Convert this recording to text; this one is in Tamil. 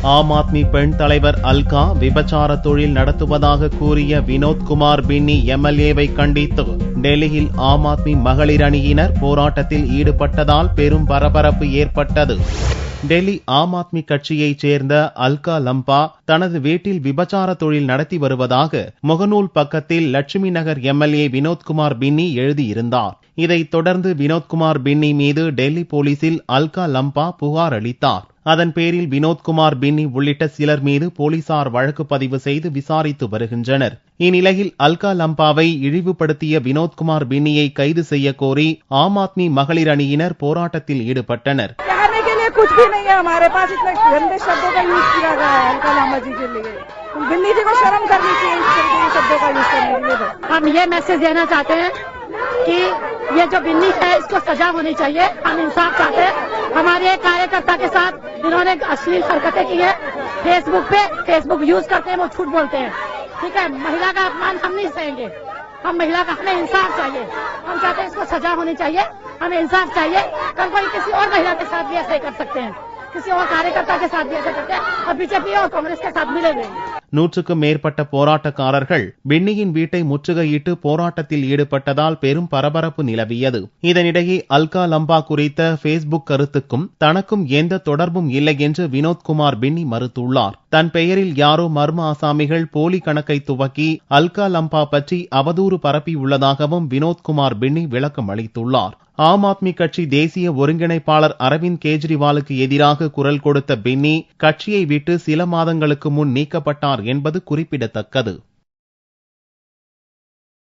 ஆம் ஆத்மி பெண் தலைவர் அல்கா விபச்சார தொழில் நடத்துவதாக கூறிய வினோத்குமார் பின்னி எம்எல்ஏவை கண்டித்து டெல்லியில் ஆம் ஆத்மி மகளிர் அணியினர் போராட்டத்தில் ஈடுபட்டதால் பெரும் பரபரப்பு ஏற்பட்டது. டெல்லி ஆம் ஆத்மி கட்சியைச் சேர்ந்த அல்கா லம்பா தனது வீட்டில் விபச்சார தொழில் நடத்தி வருவதாக முகநூல் பக்கத்தில் லட்சுமி நகர் எம்எல்ஏ வினோத்குமார் பின்னி எழுதியிருந்தார். இதைத் தொடர்ந்து வினோத்குமார் பின்னி மீது டெல்லி போலீசில் அல்கா லம்பா புகார் அளித்தார். அதன் பேரில் வினோத்குமார் பின்னி உள்ளிட்ட சிலர் மீது போலீசார் வழக்கு பதிவு செய்து விசாரித்து வருகின்றனர். இந்நிலையில் அல்கா லம்பாவை இழிவுபடுத்திய வினோத்குமார் பின்னியை கைது செய்ய கோரி ஆம் ஆத்மி மகளிர் அணியினர் போராட்டத்தில் ஈடுபட்டனர். कुछ भी नहीं है हमारे पास, इतने गंदे शब्दों का यूज किया गया है अलका लांबा जी के लिए। बिन्नी जी को शर्म करनी चाहिए इस तरह के शब्दों का यूज करने के लिए। हम ये मैसेज देना चाहते हैं कि ये जो बिन्नी है इसको सजा होनी चाहिए। हम इंसाफ चाहते हैं। हमारे एक कार्यकर्ता के साथ इन्होंने अश्लील हरकतें की है फेसबुक पे। फेसबुक यूज करते हैं, वो झूठ बोलते हैं। ठीक है, महिला का अपमान हम नहीं सहेंगे। हम महिला का, हमें इंसाफ चाहिए। हम चाहते हैं इसको सजा होनी चाहिए, हमें इंसाफ चाहिए। कल कोई किसी और महिला के साथ भी ऐसे ही कर सकते हैं, किसी और कार्यकर्ता के साथ भी ऐसे करते हैं और बीजेपी और कांग्रेस के साथ मिले हुए हैं. நூற்றுக்கும் மேற்பட்ட போராட்டக்காரர்கள் பின்னியின் வீட்டை முற்றுகையிட்டு போராட்டத்தில் ஈடுபட்டதால் பெரும் பரபரப்பு நிலவியது. இதனிடையே அல்கா லம்பா குறித்த பேஸ்புக் கருத்துக்கும் தனக்கும் எந்த தொடர்பும் இல்லை என்று வினோத்குமார் பின்னி மறுத்துள்ளார். தன் பெயரில் யாரோ மர்ம ஆசாமிகள் போலி கணக்கை துவக்கி அல்கா லம்பா பற்றி அவதூறு பரப்பியுள்ளதாகவும் வினோத்குமார் பின்னி விளக்கம் அளித்துள்ளார். ஆம் ஆத்மி கட்சி தேசிய ஒருங்கிணைப்பாளர் அரவிந்த் கெஜ்ரிவாலுக்கு எதிராக குரல் கொடுத்த பின்னி கட்சியை விட்டு சில மாதங்களுக்கு முன் நீக்கப்பட்டார் என்பது குறிப்பிடத்தக்கது.